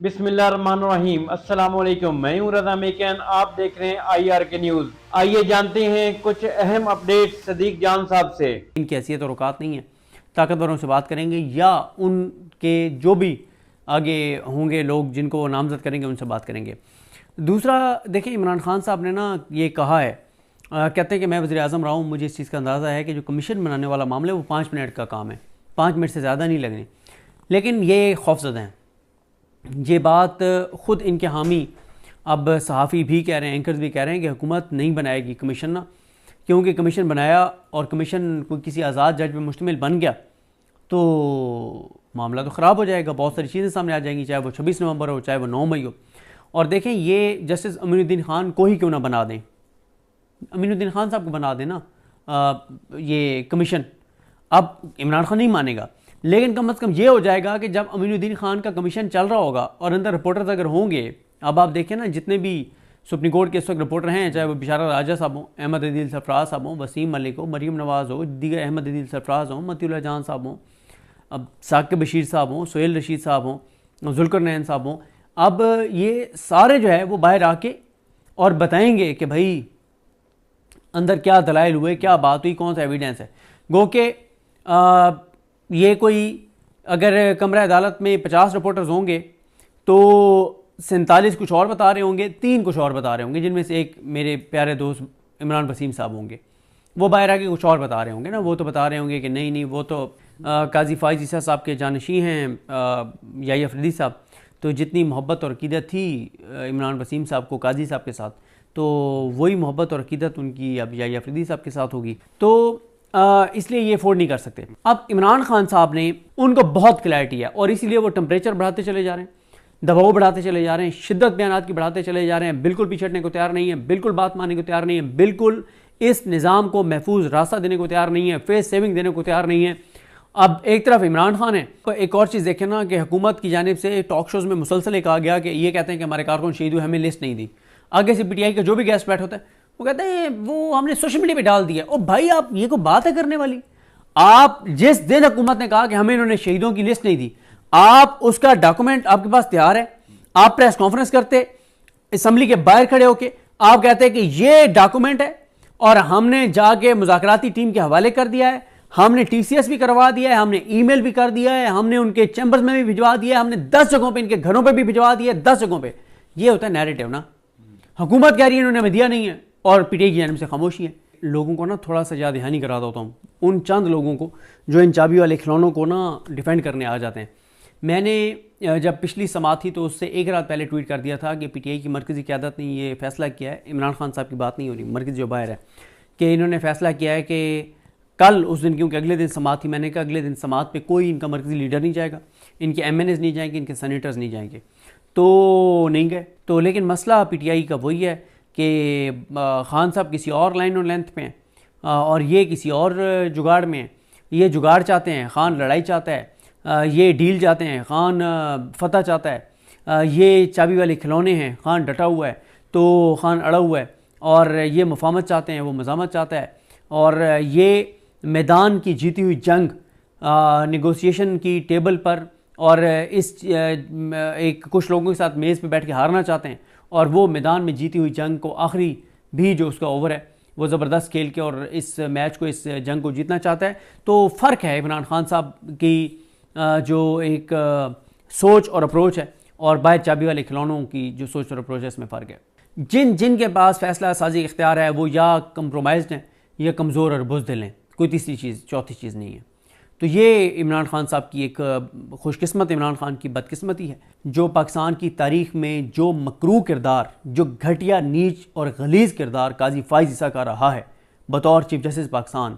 बिस्मिल्लाहिर्रहमानिर्रहीम। अस्सलाम वालेकुम। मैं हूं रज़ा मेकन, आप देख रहे हैं IR के न्यूज़। आइए जानते हैं कुछ अहम अपडेट सदीक जान साहब से। इनकी हैसियत और औकात नहीं है, ताकतवरों से बात करेंगे या उनके जो भी आगे होंगे लोग जिनको वो नामजद करेंगे उनसे बात करेंगे। दूसरा देखिए, इमरान खान साहब ने ना ये कहा है, कहते हैं कि मैं वज़ीर आज़म रहा हूँ, मुझे इस चीज़ का अंदाज़ा है कि जो कमीशन बनाने वाला मामला है वो 5 मिनट का काम है, 5 मिनट से ज़्यादा नहीं लगने। लेकिन ये खौफज़दा हैं, ये बात ख़ुद इनके हामी अब सहाफ़ी भी कह रहे हैं, एंकर्स भी कह रहे हैं कि हुकूमत नहीं बनाएगी कमीशन ना, क्योंकि कमीशन बनाया और कमीशन कोई किसी आज़ाद जज पर मुश्तमिल बन गया तो मामला तो ख़राब हो जाएगा, बहुत सारी चीज़ें सामने आ जाएंगी, चाहे वो 26 नवंबर हो, चाहे वो 9 मई हो। और देखें, ये जस्टिस अमीनुद्दीन खान को ही क्यों ना बना दें, अमीनुद्दीन खान साहब को बना देना ये कमीशन। अब इमरान खान नहीं मानेगा, लेकिन कम अज़ कम ये हो जाएगा कि जब अमीनुद्दीन खान का कमीशन चल रहा होगा और अंदर रिपोर्टर्स अगर होंगे, अब आप देखें ना जितने भी सुप्रीम कोर्ट के इस वक्त रिपोर्टर हैं, चाहे वो बिशारा राजा साहब हों, अहमद अदील सरफराज साहब हों, वसीम मलिक हो, मरीम नवाज़ हो, दीगर अहमद अदील सरफराज हों, मतीउल्लाह जान साहब हों, अब साकिब बशीर साहब हों, सोहेल रशीद साहब हों, जुल्करनैन साहब हों, अब ये सारे जो है वो बाहर आके और बताएंगे कि भाई अंदर क्या दलाइल हुए, क्या बात हुई, कौन सा एविडेंस है। गो के ये कोई अगर कमरा अदालत में 50 रिपोर्टर्स होंगे तो 47 कुछ और बता रहे होंगे, 3 कुछ और बता रहे होंगे, जिनमें से एक मेरे प्यारे दोस्त इमरान वसीम साहब होंगे, वो बाहर आके कुछ और बता रहे होंगे ना। वो तो बता रहे होंगे कि नहीं नहीं वो तो काजी फ़ाइज़ ईसा साहब के जानशी हैं याहिया अफरीदी साहब, तो जितनी मोहब्बत और अक़ीदत थी इमरान वसीम साहब को काजी साहब के साथ, तो वही मोहब्बत और अक़ीदत उनकी अब याहिया अफरीदी साहब के साथ होगी, तो इसलिए ये अफोर्ड नहीं कर सकते। अब इमरान खान साहब ने उनको बहुत क्लैरिटी है और इसीलिए वो टेम्परेचर बढ़ाते चले जा रहे हैं, दबाव बढ़ाते चले जा रहे हैं, शिद्दत बयानात की बढ़ाते चले जा रहे हैं, बिल्कुल पिछड़ने को तैयार नहीं है, बिल्कुल बात मानने को तैयार नहीं है, बिल्कुल इस निज़ाम को महफूज रास्ता देने को तैयार नहीं है, फेस सेविंग देने को तैयार नहीं है। अब एक तरफ इमरान खान है, तो एक और चीज़ देखें ना कि हुकूमत की जानिब से टॉक शोज़ में मुसलसल कहा गया कि ये कहते हैं कि हमारे कारकुन शहीद हुए, हमें लिस्ट नहीं दी। आगे से PTI का जो भी गेस्ट बैठ होता है वो कहते हैं वो हमने सोशल मीडिया पे डाल दिया। ओ भाई, आप ये कोई बात है करने वाली? आप जिस दिन हुकूमत ने कहा कि हमें इन्होंने शहीदों की लिस्ट नहीं दी, आप उसका डॉक्यूमेंट आपके पास तैयार है, आप प्रेस कॉन्फ्रेंस करते, असम्बली के बाहर खड़े होके आप कहते कि ये डॉक्यूमेंट है और हमने जाके मुज़ाकराती टीम के हवाले कर दिया है, हमने TCS भी करवा दिया है, हमने ईमेल भी कर दिया है, हमने उनके चैम्बर्स में भी भिजवा दिया है, हमने 10 जगहों पे, इनके घरों पे भी भिजवा दिया है, 10 जगहों पे। ये होता है नैरेटिव ना। हुकूमत कह रही है इन्होंने दिया नहीं है और PTI की जानिब से खामोशी है। लोगों को ना थोड़ा सा याद दहानी करा देता हूँ उन चंद लोगों को जो इन चाबी वाले खिलौनों को ना डिफेंड करने आ जाते हैं। मैंने जब पिछली समात थी तो उससे एक रात पहले ट्वीट कर दिया था कि PTI की मरकज़ी क़यादत ने ये फ़ैसला किया है, इमरान खान साहब की बात नहीं हो रही, मरकज़ी जो बाहर है, कि इन्होंने फ़ैसला किया है कि कल उस दिन, क्योंकि अगले दिन समात थी, मैंने कहा अगले दिन समात पे कोई इनका मरकज़ी लीडर नहीं जाएगा, इनके MNAs नहीं जाएंगे, इनके सेनेटर्स नहीं जाएंगे, तो नहीं गए। तो लेकिन मसला PTI का वही है कि खान साहब किसी और लाइन और लेंथ पे हैं और ये किसी और जुगाड़ में है। ये जुगाड़ चाहते हैं, खान लड़ाई चाहता है, ये डील चाहते हैं, खान फतह चाहता है, ये चाबी वाले खिलौने हैं, खान डटा हुआ है तो खान अड़ा हुआ है, और ये मुफाहमत चाहते हैं, वो मज़ामत चाहता है, और ये मैदान की जीती हुई जंग नेगोशिएशन की टेबल पर और इस एक कुछ लोगों के साथ मेज़ पे बैठ के हारना चाहते हैं, और वो मैदान में जीती हुई जंग को आखिरी भी जो उसका ओवर है वो ज़बरदस्त खेल के और इस मैच को, इस जंग को जीतना चाहता है। तो फ़र्क है इमरान खान साहब की जो एक सोच और अप्रोच है और बाहर चाबी वाले खिलौनों की जो सोच और अप्रोच है, इसमें फ़र्क है। जिनके पास फ़ैसला साजी इख्तियार है वो या कंप्रोमाइज़्ड हैं या कमज़ोर और बुज़दिल हैं, कोई तीसरी चीज़ चौथी चीज़ नहीं है। तो ये इमरान खान साहब की एक खुशकिस्मत, इमरान खान की बदकिस्मती है, जो पाकिस्तान की तारीख़ में जो मकरूह किरदार, जो घटिया, नीच और गलीज़ किरदार काजी फ़ाइज़ ईसा का रहा है बतौर चीफ जस्टिस पाकिस्तान,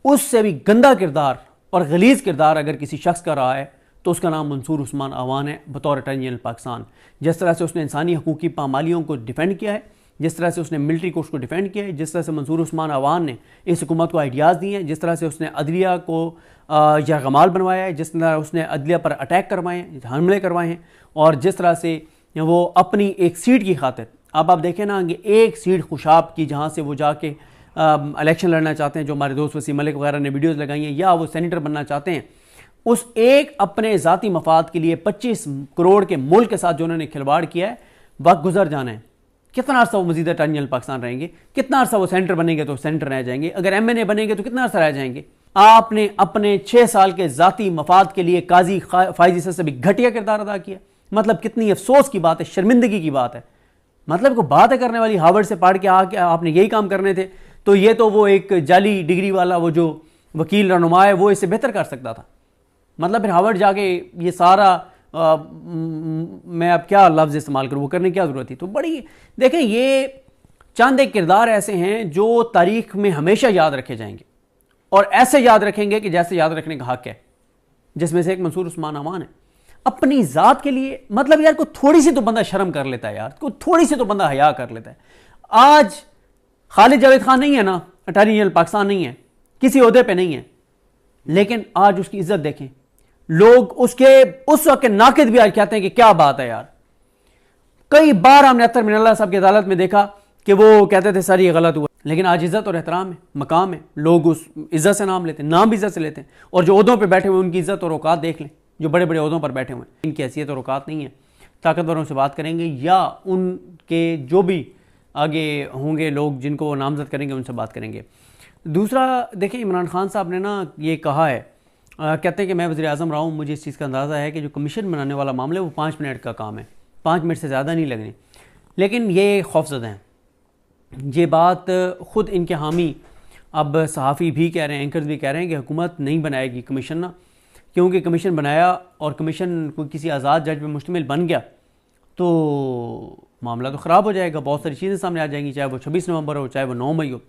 उससे भी गंदा किरदार और गलीज़ किरदार अगर किसी शख्स का रहा है तो उसका नाम मंसूर उस्मान अवान है बतौर अटॉर्नी जनरल पाकिस्तान। जिस तरह से उसने इंसानी हकूक़ की पामालियों को डिफेंड किया है, जिस तरह से उसने मिलिट्री कोर्ट्स को डिफेंड किया है, जिस तरह से मंसूर उस्मान अवान ने इस हुकूमत को आइडियाज़ दिए हैं, जिस तरह से उसने अदलिया को यरगमाल बनवाया है, जिस तरह उसने अदलिया पर अटैक करवाए हैं, हमले करवाए हैं, और जिस तरह से वो अपनी एक सीट की खातिर, अब आप देखें ना कि एक सीट खुशाब की जहाँ से वो जाके इलेक्शन लड़ना चाहते हैं, जो हमारे दोस्त वसीम मलिक वगैरह ने वीडियोज़ लगाई हैं, या वो सेनेटर बनना चाहते हैं, उस एक अपने ज़ाती मफाद के लिए 25 करोड़ के मुल्क के साथ जो उन्होंने खिलवाड़ किया है, वक्त गुजर जाना है। कितना अर्सा वो मजीद अटॉर्नी जनरल पाकिस्तान रहेंगे, कितना अर्सा वो सेंटर बनेंगे तो सेंटर रह जाएंगे, अगर MNA बनेंगे तो कितना अर्सा रह जाएंगे। आपने अपने 6 साल के ज़ाती मफाद के लिए काजी फायजी से भी घटिया किरदार अदा किया। मतलब कितनी अफसोस की बात है, शर्मिंदगी की बात है। मतलब को बातें करने वाली हार्वर्ड से पढ़ के आके आपने यही काम करने थे, तो ये तो वो एक जाली डिग्री वाला वो जो वकील रहनुमा है वो इससे बेहतर कर सकता था। मतलब फिर हार्वर्ड जाके ये सारा मैं अब क्या लफ्ज़ इस्तेमाल करूँ, वो करने की क्या ज़रूरत थी। तो बड़ी देखें, ये चंद एक किरदार ऐसे हैं जो तारीख में हमेशा याद रखे जाएंगे, और ऐसे याद रखेंगे कि जैसे याद रखने का हक है, जिसमें से एक मंसूर उस्मान अमान है। अपनी ज़ात के लिए, मतलब यार को थोड़ी सी तो बंदा शर्म कर लेता है यार, को थोड़ी सी तो बंदा हया कर लेता है। आज खालिद जावेद खान नहीं है ना, अटॉर्नी जनरल पाकिस्तान नहीं है, किसी ओहदे पे नहीं है, लेकिन आज उसकी इज्जत देखें। लोग उसके उस वक्त के नाकिद भी आज कहते हैं कि क्या बात है यार। कई बार हमने अख्तर मिनल्ला साहब की अदालत में देखा कि वो कहते थे सर ये गलत हुआ, लेकिन आज इज्जत और एहतराम है, मकाम है, लोग उस इज्जत से नाम लेते हैं, नाम भी इज्जत से लेते हैं। और जो ओहदों पे बैठे हुए उनकी इज्जत और औकात देख लें, जो बड़े बड़े ओहदों पर बैठे हुए हैं, इनकी हैसियत और औकात नहीं है। ताकतवरों से बात करेंगे या उनके जो भी आगे होंगे लोग जिनको वो नामजद करेंगे उनसे बात करेंगे। दूसरा देखें, इमरान खान साहब ने ना ये कहा है, कहते हैं कि मैं वज़ीर आज़म रहा हूँ, मुझे इस चीज़ का अंदाज़ा है कि जो कमीशन बनाने वाला मामला है वो 5 मिनट का काम है, 5 मिनट से ज़्यादा नहीं लगने। लेकिन ये खौफज़दा हैं, ये बात ख़ुद इनके हामी अब सहाफ़ी भी कह रहे हैं, एंकर्स भी कह रहे हैं कि हुकूमत नहीं बनाएगी कमीशन ना, क्योंकि कमीशन बनाया और कमीशन कोई किसी आज़ाद जज पर मुश्तमिल बन गया तो मामला तो ख़राब हो जाएगा, बहुत सारी चीज़ें सामने आ जाएंगी, चाहे वो 26 नवंबर हो, चाहे वो 9 मई हो।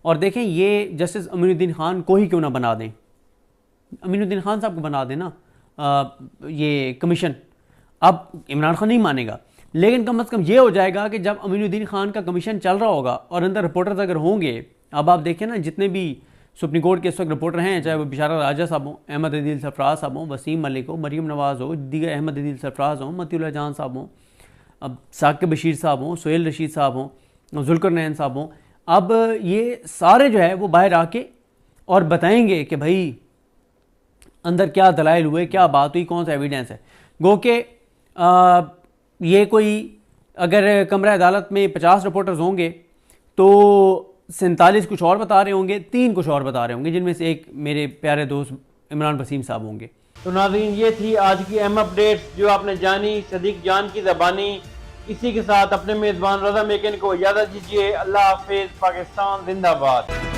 और देखें, ये जस्टिस अमीनुद्दीन खान को ही क्यों ना बना दें, अमीनुद्दीन खान साहब को बना देना ये कमीशन। अब इमरान खान नहीं मानेगा, लेकिन कम से कम ये हो जाएगा कि जब अमीनुद्दीन खान का कमीशन चल रहा होगा और अंदर रिपोर्टर्स अगर होंगे, अब आप देखें ना जितने भी सुप्रीम कोर्ट के इस वक्त रिपोर्टर हैं, चाहे वो बिशारा राजा साहब हों, अहमद अदील सरफराज साहब हों, वसीम मलिक हो, मरीम नवाज़ हो, दीगर अहमद अदील सरफराज हों, मतीउल्लाह जान साहब हों, अब साकिब बशीर साहब हों, सोहेल रशीद साहब हों, जुल्करनैन साहब हों, अब ये सारे जो है वो बाहर आके और बताएंगे कि भाई अंदर क्या दलाइल हुए, क्या बात हुई, कौन सा एविडेंस है। गो के ये कोई अगर कमरा अदालत में 50 रिपोर्टर्स होंगे तो 47 कुछ और बता रहे होंगे, 3 कुछ और बता रहे होंगे, जिनमें से एक मेरे प्यारे दोस्त इमरान वसीम साहब होंगे। तो नाज़रीन, ये थी आज की अहम अपडेट्स जो आपने जानी सदीक जान की ज़बानी। इसी के साथ अपने मेज़बान रज़ा मेकन को इजाज़त दीजिए। अल्लाह हाफिज़। पाकिस्तान जिंदाबाद।